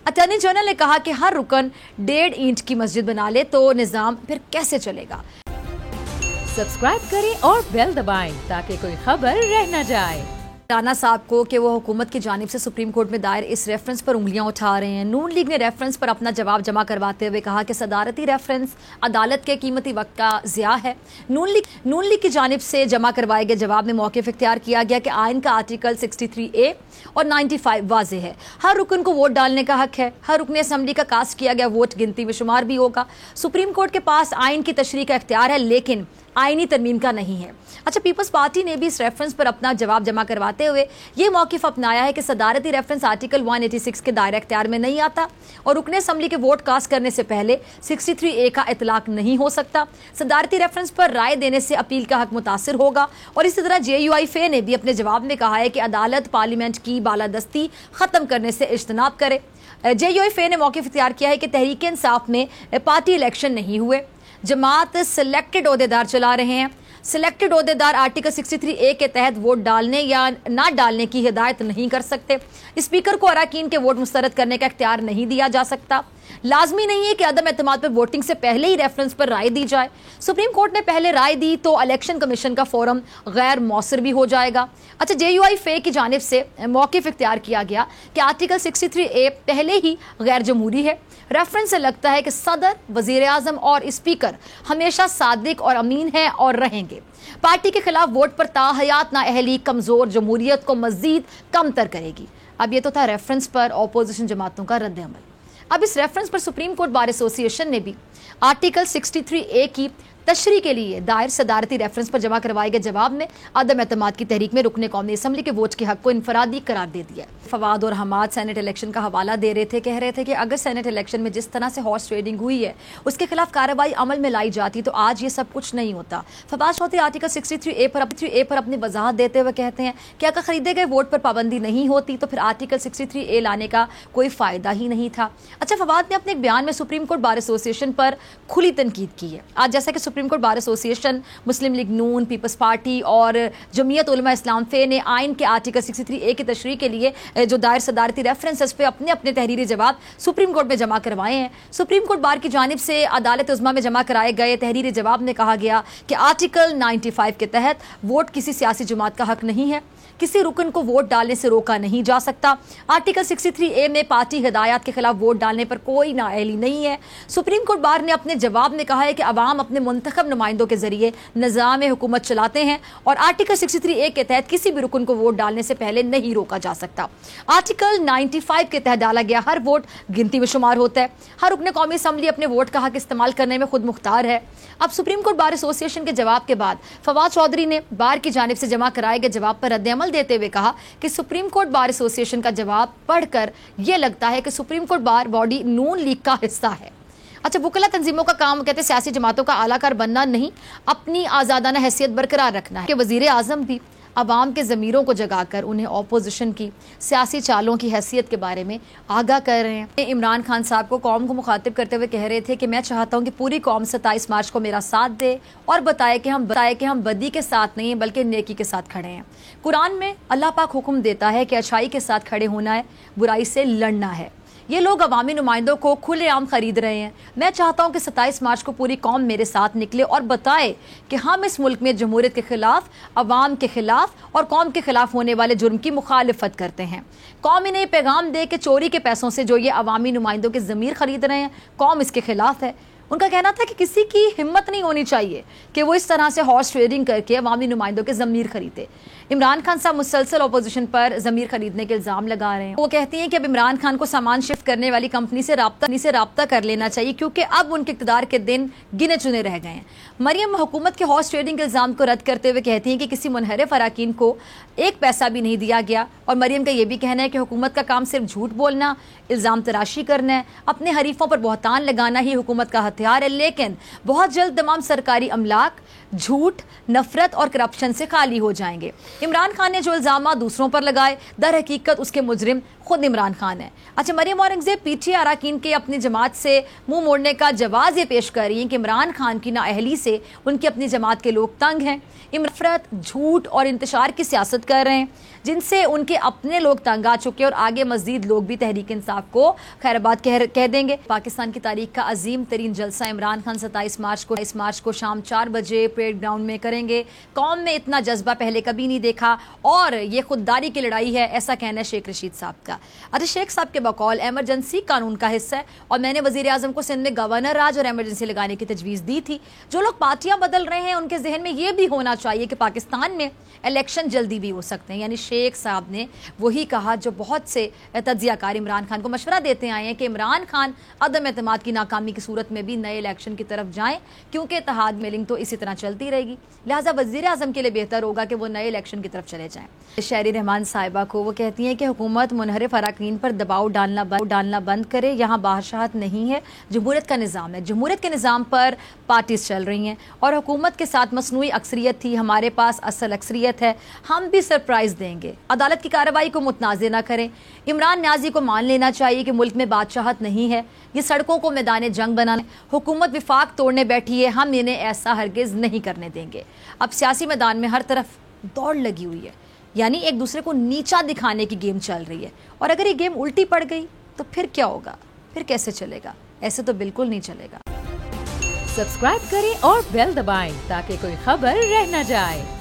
Attorney general ने कहा कि हर रुकन 1.5 ईंट की मस्जिद बना ले तो निजाम फिर कैसे चलेगा। सब्सक्राइब करें और बेल दबाएं ताकि कोई खबर रह न जाए। राना साहब को कि वो हुकूमत की जानिब से सुप्रीम कोर्ट में दायर इस रेफरेंस पर उंगलियां उठा रहे हैं। नून लीग ने रेफरेंस पर अपना जवाब जमा करवाते हुए कहा कि सदारती रेफरेंस अदालत के कीमती वक्त का ज़िया है। नून लीग की जानिब से जमा करवाए गए जवाब में मौक़िफ़ इख्तियार किया गया कि आइन का आर्टिकल 63A और 95 वाज़ेह है। हर रुकन को वोट डालने का हक है। हर रुकन असम्बली का कास्ट किया गया वोट गिनती में शुमार भी होगा। सुप्रीम कोर्ट के पास आइन की तशरीह का इख्तियार है, लेकिन आईनी तरमीम का नहीं है। अच्छा, पीपल्स पार्टी ने भी इस रेफरेंस पर अपना जवाब जमा करवाते हुए ये मौक़िफ़ अपनाया है कि सदारती रेफरेंस आर्टिकल 186 के दायरे इख्तियार में नहीं आता और रुकन असम्बली के वोट कास्ट करने से पहले 63A का इतलाक नहीं हो सकता। सदारती रेफरेंस पर राय देने से अपील का हक मुतासिर होगा। और इसी तरह JUIFA ने भी अपने जवाब में कहा है कि अदालत पार्लियामेंट की बालादस्ती ख़त्म करने से इज्तनाब करे। JUIFA ने मौक़िफ़ इख्तियार किया है कि तहरीक इंसाफ में पार्टी इलेक्शन नहीं हुए, जमात सिलेक्टेड ओहदेदार चला रहे हैं। सिलेक्टेड ओहदेदार आर्टिकल 63A के तहत वोट डालने या ना डालने की हिदायत नहीं कर सकते। स्पीकर को अराकीन के वोट मुस्तरद करने का इख्तियार नहीं दिया जा सकता। लाजमी नहीं है कि अदम एतमाद पर वोटिंग से पहले ही रेफरेंस पर राय दी जाए। सुप्रीम कोर्ट ने पहले राय दी तो इलेक्शन कमीशन का फोरम गैर मौसर भी हो जाएगा। अच्छा, JUIFA की जानिब से मौक़िफ़ इख्तियार किया गया कि आर्टिकल 63A पहले ही गैर जमहूरी है। रेफरेंस से लगता है कि सदर, वज़ीर आज़म और स्पीकर हमेशा सादिक और अमीन हैं और रहेंगे। पार्टी के खिलाफ वोट पर ताहयात नाअहली कमज़ोर जमहूरियत को मज़ीद कमतर करेगी। अब ये तो था रेफरेंस पर अपोजिशन जमातों का रद्द अमल। अब इस रेफरेंस पर सुप्रीम कोर्ट बार एसोसिएशन ने भी आर्टिकल 63A की तशरीह के लिए दायर सदारती रेफरेंस पर जमा करवाए गए जवाब में अदम एतमाद की तहरीक में रुकने कौमी असम्बली के वोट के हक को इनफरादी करार दे दिया। फवाद और हमाद सेनेट इलेक्शन का हवाला दे रहे थे, कह रहे थे कि अगर सेनेट इलेक्शन में जिस तरह से हॉर्स ट्रेडिंग हुई है उसके खिलाफ कार्रवाई अमल में लाई जाती तो आज ये सब कुछ नहीं होता। फवाद चौधरी आर्टिकल 63A पर अपनी वजाहत देते हुए कहते हैं कि अगर खरीदे गए वोट पर पाबंदी नहीं होती तो फिर आर्टिकल 63A लाने का कोई फ़ायदा ही नहीं था। अच्छा, फवाद ने अपने एक बयान में सुप्रीम कोर्ट बार एसोसिएशन पर खुली तनकीद की है। आज जैसा कि सुप्रीम कोर्ट बार एसोसिएशन, मुस्लिम लीग नून, पीपल्स पार्टी और जमीयत उलमा इस्लाम फे ने आइन के आर्टिकल 63A की तशरीह के लिए जो दायर सदारती रेफरेंसेस पे अपने अपने तहरीरी जवाब सुप्रीम कोर्ट में जमा करवाए हैं। सुप्रीम कोर्ट बार की जानिब से अदालत उज़्मा में जमा कराए गए तहरीरी जवाब में कहा गया कि आर्टिकल 95 के तहत वोट किसी सियासी जमात का हक नहीं है, किसी रुकन को वोट डालने से रोका नहीं जा सकता। आर्टिकल 63A में पार्टी हिदायत के खिलाफ वोट डालने पर कोई नाअहली नहीं है। सुप्रीम कोर्ट बार ने अपने जवाब में कहा है कि अवाम अपने मुंतखब नुमाइंदों के जरिए निज़ाम हुकूमत चलाते हैं और आर्टिकल 63A के तहत किसी भी रुकन को वोट डालने से पहले नहीं रोका जा सकता। आर्टिकल 95 के तहत डाला गया हर वोट गिनती में शुमार होता है। हर रुकन कौमी असम्बली अपने वोट का हक इस्तेमाल करने में खुद मुख्तार है। अब सुप्रीम कोर्ट बार एसोसिएशन के जवाब के बाद फवाद चौधरी ने बार की जानिब से जमा कराए गए जवाब पर रद्द अमल देते हुए कहा कि सुप्रीम कोर्ट बार एसोसिएशन का जवाब पढ़कर यह लगता है कि सुप्रीम कोर्ट बार बॉडी नून लीग का हिस्सा है। अच्छा, वकला तंजीमों का काम कहते हैं सियासी जमातों का आलाकार बनना नहीं, अपनी आज़ादाना हैसियत बरकरार रखना है कि वज़ीर आज़म भी अवाम के ज़मीरों को जगाकर उन्हें अपोजिशन की सियासी चालों की हैसियत के बारे में आगाह कर रहे हैं। इमरान खान साहब को कौम को मुखातिब करते हुए कह रहे थे कि मैं चाहता हूं कि पूरी कौम 27 मार्च को मेरा साथ दे और बताए कि हम बदी के साथ नहीं बल्कि नेकी के साथ खड़े हैं। कुरान में अल्लाह पाक हुक्म देता है कि अच्छाई के साथ खड़े होना है, बुराई से लड़ना है। ये लोग अवामी नुमाइंदों को खुलेआम खरीद रहे हैं। मैं चाहता हूं कि 27 मार्च को पूरी कौम मेरे साथ निकले और बताए कि हम इस मुल्क में जमहूरियत के खिलाफ, अवाम के खिलाफ और कौम के खिलाफ होने वाले जुर्म की मुखालिफत करते हैं। कौम इन्हें पैगाम दे कि चोरी के पैसों से जो ये अवामी नुमाइंदों के ज़मीर खरीद रहे हैं, कौम इसके खिलाफ है। उनका कहना था कि किसी की हिम्मत नहीं होनी चाहिए कि वो इस तरह से हॉर्स ट्रेडिंग करके अवामी नुमाइंदों के ज़मीर खरीदे। इमरान खान साहब मुसलसल अपोजिशन पर ज़मीर खरीदने के इल्ज़ाम लगा रहे हैं। वो कहती हैं कि अब इमरान खान को सामान शिफ्ट करने वाली कंपनी से राब्ता कर लेना चाहिए क्योंकि अब उनके इक़्तिदार के दिन गिने चुने रह गए हैं। मरियम हुकूमत के हॉर्स ट्रेडिंग के इल्ज़ाम को रद्द करते हुए कहती हैं कि किसी मुनहरिफ अराकीन को एक पैसा भी नहीं दिया गया। और मरियम का यह भी कहना है कि हुकूमत का काम सिर्फ झूठ बोलना, इल्ज़ाम तराशी करना है, अपने हरीफों पर बहतान लगाना ही हुकूमत का हथियार है। लेकिन बहुत जल्द तमाम सरकारी अमलाक झूठ, नफरत और करप्शन से खाली हो जाएंगे। इमरान खान ने जो इल्ज़ाम दूसरों पर लगाए, दर हकीकत उसके मुजरिम खुद इमरान खान है। अच्छा, मरियम औरंगजेब पीटीआई अरकान के अपनी जमात से मुंह मोड़ने का जवाब ये पेश कर रही हैं कि इमरान खान की नाअहली से उनकी अपनी जमात के लोग तंग हैं। नफरत, झूठ और इंतशार की सियासत कर रहे हैं जिनसे उनके अपने लोग तंग आ चुके और आगे मजीद लोग भी तहरीक इंसाफ को खैराबाद कह देंगे। पाकिस्तान की तारीख का अजीम तरीन जलसा इमरान खान 27 मार्च को शाम 4 बजे परेड ग्राउंड में करेंगे। कौम में इतना जज्बा पहले कभी नहीं देखा और ये खुददारी की लड़ाई है, ऐसा कहना है शेख रशीद साहब का। अच्छा, शेख साहब के बकौल एमरजेंसी कानून का हिस्सा है और मैंने वजीर आजम को सिंध में गवर्नर राज और एमरजेंसी लगाने की तजवीज़ दी थी। जो लोग पार्टियां बदल रहे हैं उनके जहन में ये भी होना चाहिए कि पाकिस्तान में इलेक्शन जल्दी भी हो सकते हैं। यानी शेख साहब ने वही कहा जो बहुत से तज्जियाकार इमरान खान को मशवरा देते आए हैं कि इमरान खान अदम एतमाद की नाकामी की सूरत में भी नए इलेक्शन की तरफ जाएं, क्योंकि इत्तेहाद मिलिंग तो इसी तरह चलती रहेगी। लिहाजा वजीर आजम के लिए बेहतर होगा कि वो नए इलेक्शन की तरफ चले जाएं। शहरी रहमान साहिबा को वो कहती हैं कि हुकूमत मुनहरिफ अरकान पर दबाव डालना बंद करे। यहाँ बादशाहत नहीं है, जमहूरियत का निज़ाम है। जमहूरियत के निज़ाम पर पार्टीज चल रही हैं और हुकूमत के साथ मसनूई अक्सरियत थी, हमारे पास असल अक्सरियत है, हम भी सरप्राइज देंगे। अदालत की कार्रवाई को मुतनाज़ न करें। इमरान न्याजी को मान लेना चाहिए कि मुल्क में बादशाहत नहीं है, ये सड़कों को मैदान जंग बनाने, हुकूमत विफाक तोड़ने बैठी है, हम इन्हें ऐसा हरगिज़ नहीं करने देंगे। अब सियासी मैदान में हर तरफ दौड़ लगी हुई है, यानी एक दूसरे को नीचा दिखाने की गेम चल रही है और अगर ये गेम उल्टी पड़ गई तो फिर क्या होगा, फिर कैसे चलेगा? ऐसे तो बिल्कुल नहीं चलेगा। सब्सक्राइब करें और बेल दबाएं ताकि कोई खबर रह न जाए।